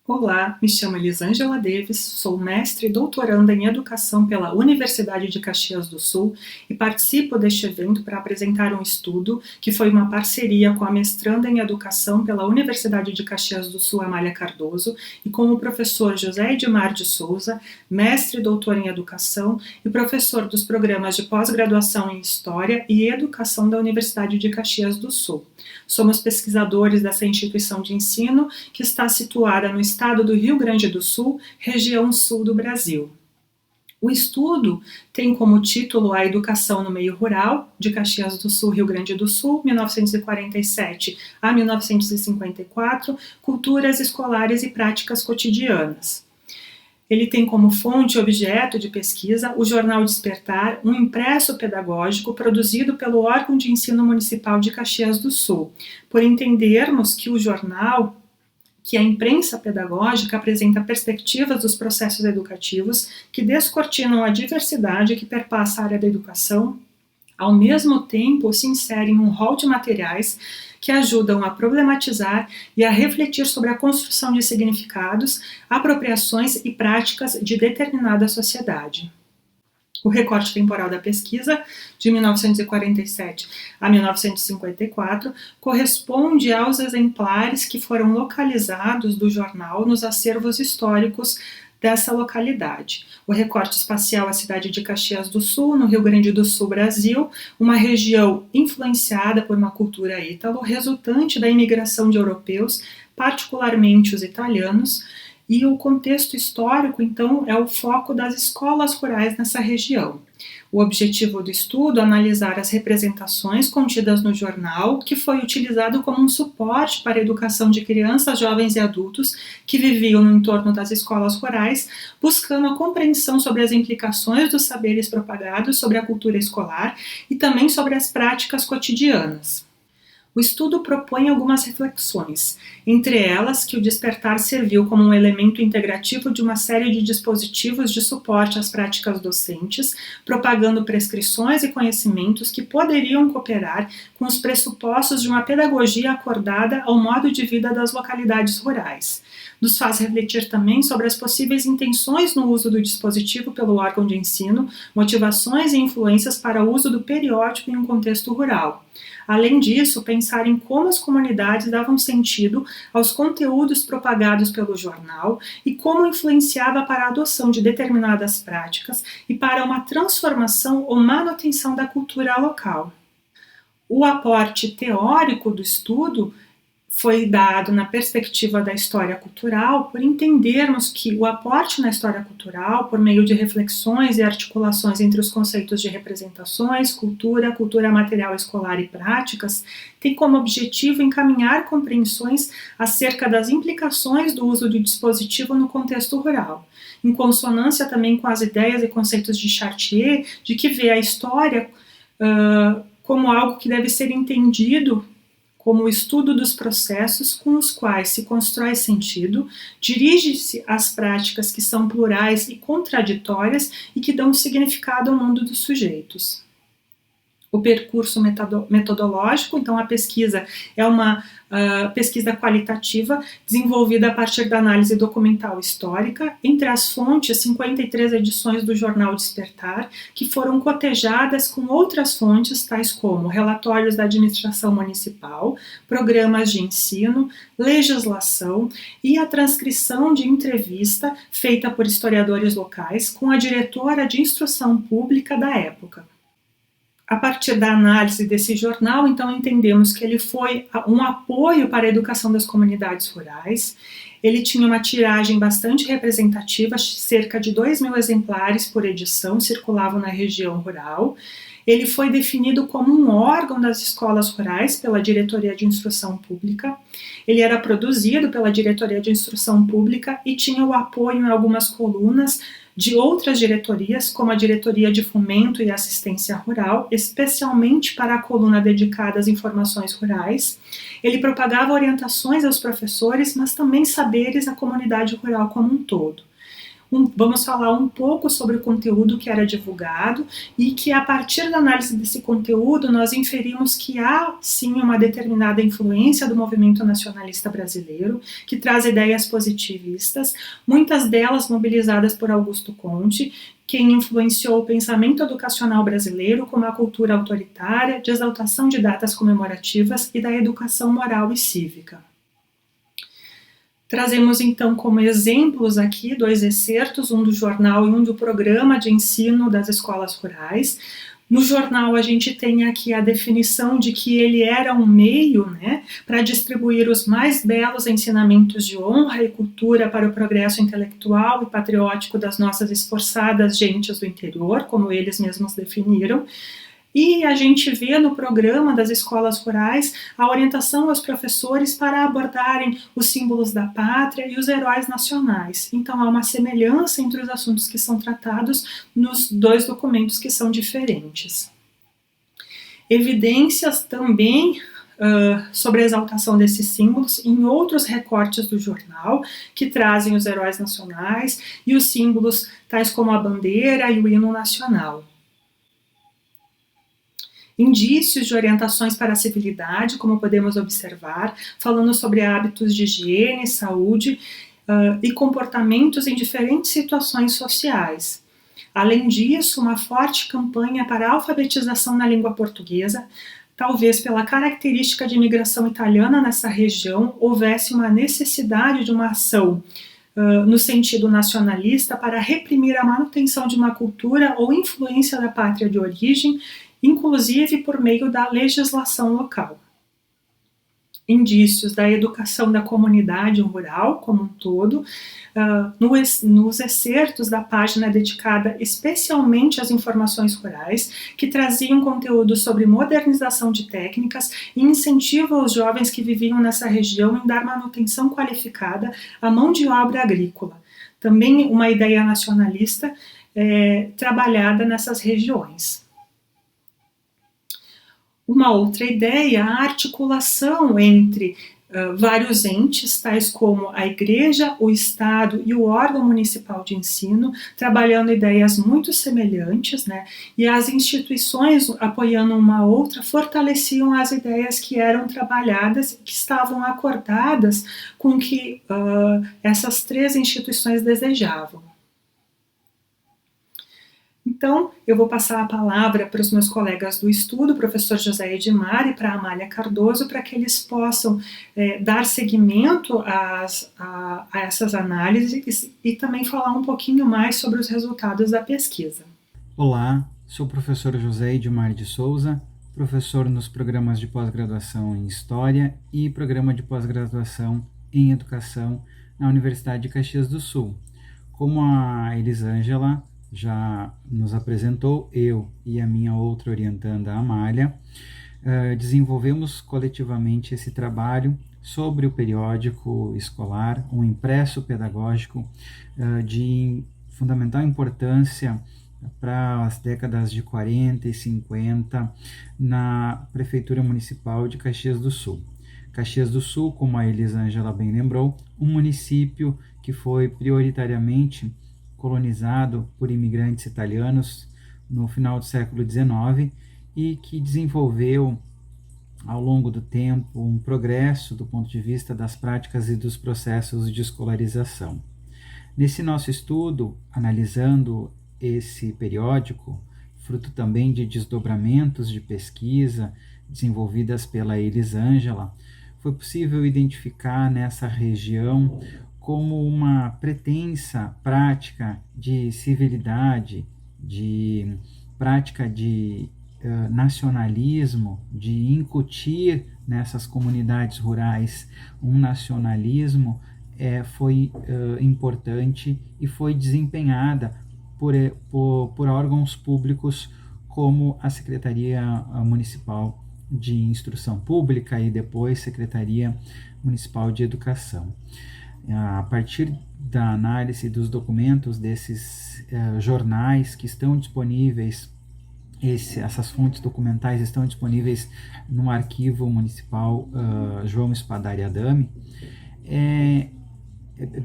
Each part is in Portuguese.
Olá, me chamo Elisângela Davis, sou mestre e doutoranda em Educação pela Universidade de Caxias do Sul e participo deste evento para apresentar um estudo que foi uma parceria com a mestranda em Educação pela Universidade de Caxias do Sul, Amália Cardoso, e com o professor José Edmar de Souza, mestre e doutor em Educação e professor dos programas de pós-graduação em História e Educação da Universidade de Caxias do Sul. Somos pesquisadores dessa instituição de ensino que está situada no estado do Rio Grande do Sul, região sul do Brasil. O estudo tem como título A Educação no Meio Rural, de Caxias do Sul, Rio Grande do Sul, 1947 a 1954, Culturas Escolares e Práticas Cotidianas. Ele tem como fonte e objeto de pesquisa o jornal Despertar, um impresso pedagógico produzido pelo órgão de ensino municipal de Caxias do Sul, por entendermos que o jornal, que a imprensa pedagógica apresenta perspectivas dos processos educativos que descortinam a diversidade que perpassa a área da educação, ao mesmo tempo se insere em um rol de materiais que ajudam a problematizar e a refletir sobre a construção de significados, apropriações e práticas de determinada sociedade. O recorte temporal da pesquisa, de 1947 a 1954, corresponde aos exemplares que foram localizados do jornal nos acervos históricos dessa localidade. O recorte espacial, a cidade de Caxias do Sul, no Rio Grande do Sul, Brasil, uma região influenciada por uma cultura ítalo, resultante da imigração de europeus, particularmente os italianos, e o contexto histórico, então, é o foco das escolas rurais nessa região. O objetivo do estudo é analisar as representações contidas no jornal, que foi utilizado como um suporte para a educação de crianças, jovens e adultos que viviam no entorno das escolas rurais, buscando a compreensão sobre as implicações dos saberes propagados sobre a cultura escolar e também sobre as práticas cotidianas. O estudo propõe algumas reflexões, entre elas que o despertar serviu como um elemento integrativo de uma série de dispositivos de suporte às práticas docentes, propagando prescrições e conhecimentos que poderiam cooperar com os pressupostos de uma pedagogia acordada ao modo de vida das localidades rurais. Nos faz refletir também sobre as possíveis intenções no uso do dispositivo pelo órgão de ensino, motivações e influências para o uso do periódico em um contexto rural. Além disso, pensar em como as comunidades davam sentido aos conteúdos propagados pelo jornal e como influenciava para a adoção de determinadas práticas e para uma transformação ou manutenção da cultura local. O aporte teórico do estudo foi dado na perspectiva da história cultural, por entendermos que o aporte na história cultural, por meio de reflexões e articulações entre os conceitos de representações, cultura material escolar e práticas, tem como objetivo encaminhar compreensões acerca das implicações do uso do dispositivo no contexto rural, em consonância também com as ideias e conceitos de Chartier, de que vê a história como algo que deve ser entendido como o estudo dos processos com os quais se constrói sentido, dirige-se às práticas que são plurais e contraditórias e que dão significado ao mundo dos sujeitos. O percurso metodológico, então a pesquisa é uma pesquisa qualitativa desenvolvida a partir da análise documental histórica, entre as fontes 53 edições do jornal Despertar, que foram cotejadas com outras fontes, tais como relatórios da administração municipal, programas de ensino, legislação e a transcrição de entrevista feita por historiadores locais com a diretora de instrução pública da época. A partir da análise desse jornal, então, entendemos que ele foi um apoio para a educação das comunidades rurais. Ele tinha uma tiragem bastante representativa, cerca de 2.000 exemplares por edição circulavam na região rural. Ele foi definido como um órgão das escolas rurais pela Diretoria de Instrução Pública. Ele era produzido pela Diretoria de Instrução Pública e tinha o apoio em algumas colunas de outras diretorias, como a Diretoria de Fomento e Assistência Rural, especialmente para a coluna dedicada às informações rurais. Ele propagava orientações aos professores, mas também saberes à comunidade rural como um todo. vamos falar um pouco sobre o conteúdo que era divulgado e que, a partir da análise desse conteúdo, nós inferimos que há, sim, uma determinada influência do movimento nacionalista brasileiro, que traz ideias positivistas, muitas delas mobilizadas por Augusto Conte, quem influenciou o pensamento educacional brasileiro como a cultura autoritária, de exaltação de datas comemorativas e da educação moral e cívica. Trazemos então como exemplos aqui 2 excertos, um do jornal e um do programa de ensino das escolas rurais. No jornal a gente tem aqui a definição de que ele era um meio, né, para distribuir os mais belos ensinamentos de honra e cultura para o progresso intelectual e patriótico das nossas esforçadas gentes do interior, como eles mesmos definiram. E a gente vê no programa das escolas rurais a orientação aos professores para abordarem os símbolos da pátria e os heróis nacionais. Então há uma semelhança entre os assuntos que são tratados nos 2 documentos que são diferentes. Evidências também sobre a exaltação desses símbolos em outros recortes do jornal, que trazem os heróis nacionais e os símbolos tais como a bandeira e o hino nacional. Indícios de orientações para a civilidade, como podemos observar, falando sobre hábitos de higiene, saúde e comportamentos em diferentes situações sociais. Além disso, uma forte campanha para a alfabetização na língua portuguesa. Talvez pela característica de imigração italiana nessa região, houvesse uma necessidade de uma ação no sentido nacionalista para reprimir a manutenção de uma cultura ou influência da pátria de origem, inclusive por meio da legislação local. Indícios da educação da comunidade rural como um todo, nos excertos da página dedicada especialmente às informações rurais, que traziam conteúdo sobre modernização de técnicas e incentivo aos jovens que viviam nessa região em dar manutenção qualificada à mão de obra agrícola. Também uma ideia nacionalista trabalhada nessas regiões. Uma outra ideia, a articulação entre vários entes, tais como a Igreja, o Estado e o órgão municipal de ensino, trabalhando ideias muito semelhantes, né? E as instituições, apoiando uma outra, fortaleciam as ideias que eram trabalhadas, que estavam acordadas com o que essas 3 instituições desejavam. Então, eu vou passar a palavra para os meus colegas do estudo, o professor José Edmar e para a Amália Cardoso, para que eles possam dar seguimento a essas análises e também falar um pouquinho mais sobre os resultados da pesquisa. Olá, sou o professor José Edmar de Souza, professor nos programas de pós-graduação em História e programa de pós-graduação em Educação na Universidade de Caxias do Sul. Como a Elisângela já nos apresentou, eu e a minha outra orientanda, a Amália, desenvolvemos coletivamente esse trabalho sobre o periódico escolar, um impresso pedagógico de fundamental importância para as décadas de 40 e 50 na Prefeitura Municipal de Caxias do Sul. Caxias do Sul, como a Elisângela bem lembrou, um município que foi prioritariamente colonizado por imigrantes italianos no final do século XIX e que desenvolveu ao longo do tempo um progresso do ponto de vista das práticas e dos processos de escolarização. Nesse nosso estudo, analisando esse periódico, fruto também de desdobramentos de pesquisa desenvolvidas pela Elisângela, foi possível identificar nessa região como uma pretensa prática de civilidade, de prática de nacionalismo, de incutir nessas comunidades rurais um nacionalismo foi importante e foi desempenhada por órgãos públicos como a Secretaria Municipal de Instrução Pública e depois Secretaria Municipal de Educação. A partir da análise dos documentos desses jornais que estão disponíveis, essas fontes documentais estão disponíveis no arquivo municipal João Spadari Adami, é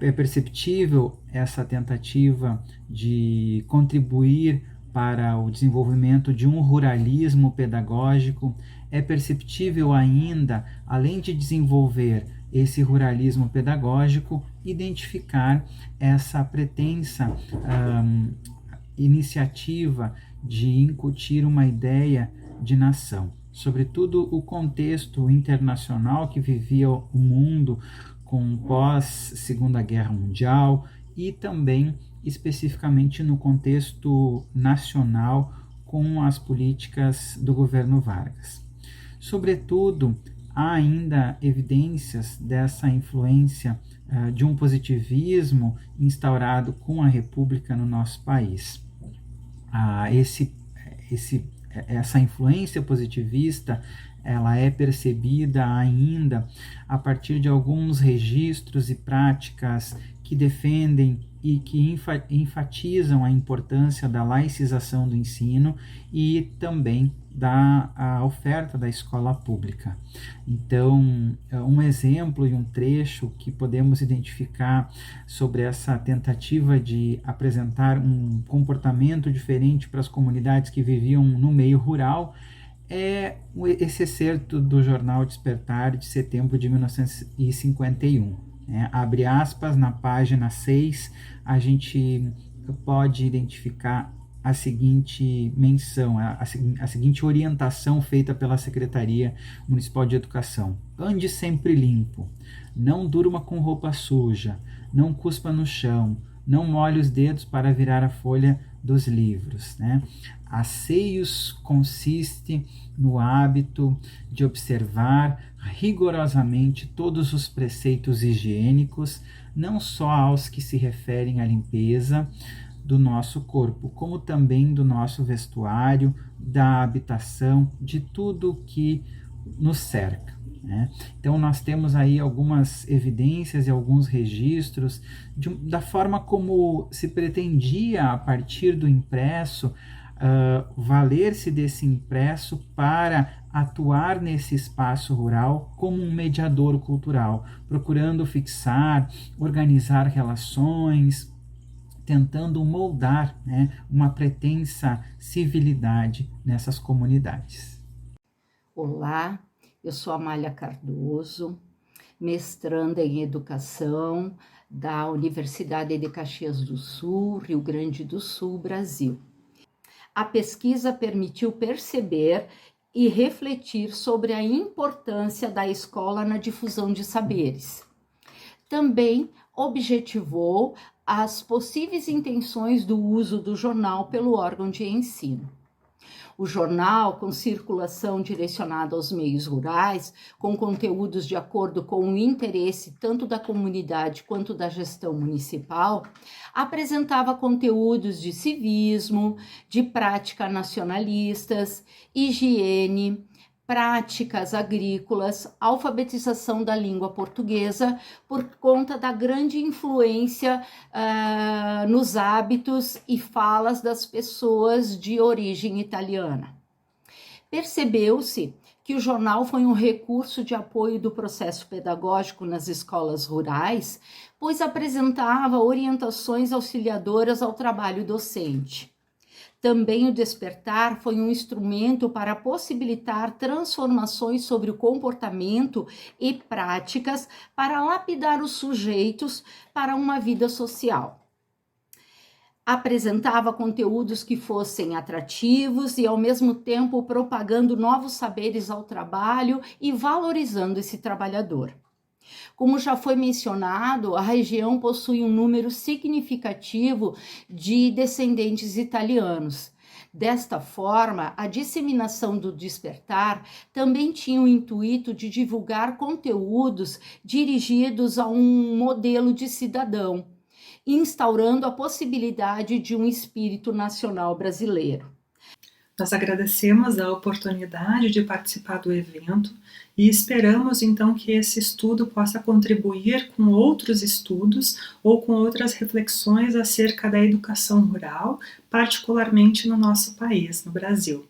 é perceptível essa tentativa de contribuir para o desenvolvimento de um ruralismo pedagógico. É perceptível ainda, além de desenvolver esse ruralismo pedagógico, identificar essa pretensa iniciativa de incutir uma ideia de nação. Sobretudo o contexto internacional que vivia o mundo com pós-Segunda Guerra Mundial e também especificamente no contexto nacional com as políticas do governo Vargas. Sobretudo, há ainda evidências dessa influência de um positivismo instaurado com a República no nosso país. Essa influência positivista, ela é percebida ainda a partir de alguns registros e práticas que defendem e que enfatizam a importância da laicização do ensino e também da oferta da escola pública. Então, um exemplo e um trecho que podemos identificar sobre essa tentativa de apresentar um comportamento diferente para as comunidades que viviam no meio rural é esse excerto do jornal Despertar de setembro de 1951. Abre aspas, na página 6, a gente pode identificar a seguinte menção, a seguinte orientação feita pela Secretaria Municipal de Educação. Ande sempre limpo, não durma com roupa suja, não cuspa no chão, não molhe os dedos para virar a folha dos livros. Asseios consiste no hábito de observar rigorosamente todos os preceitos higiênicos, não só aos que se referem à limpeza do nosso corpo, como também do nosso vestuário, da habitação, de tudo que nos cerca. Então nós temos aí algumas evidências e alguns registros da forma como se pretendia, a partir do impresso, valer-se desse impresso para atuar nesse espaço rural como um mediador cultural, procurando fixar, organizar relações, tentando moldar uma pretensa civilidade nessas comunidades. Olá, eu sou Amália Cardoso, mestranda em Educação da Universidade de Caxias do Sul, Rio Grande do Sul, Brasil. A pesquisa permitiu perceber e refletir sobre a importância da escola na difusão de saberes. Também objetivou as possíveis intenções do uso do jornal pelo órgão de ensino. O jornal, com circulação direcionada aos meios rurais, com conteúdos de acordo com o interesse tanto da comunidade quanto da gestão municipal, apresentava conteúdos de civismo, de prática nacionalistas, higiene, práticas agrícolas, alfabetização da língua portuguesa, por conta da grande influência nos hábitos e falas das pessoas de origem italiana. Percebeu-se que o jornal foi um recurso de apoio do processo pedagógico nas escolas rurais, pois apresentava orientações auxiliadoras ao trabalho docente. Também o Despertar foi um instrumento para possibilitar transformações sobre o comportamento e práticas para lapidar os sujeitos para uma vida social. Apresentava conteúdos que fossem atrativos e, ao mesmo tempo, propagando novos saberes ao trabalho e valorizando esse trabalhador. Como já foi mencionado, a região possui um número significativo de descendentes italianos. Desta forma, a disseminação do Despertar também tinha o intuito de divulgar conteúdos dirigidos a um modelo de cidadão, instaurando a possibilidade de um espírito nacional brasileiro. Nós agradecemos a oportunidade de participar do evento e esperamos então que esse estudo possa contribuir com outros estudos ou com outras reflexões acerca da educação rural, particularmente no nosso país, no Brasil.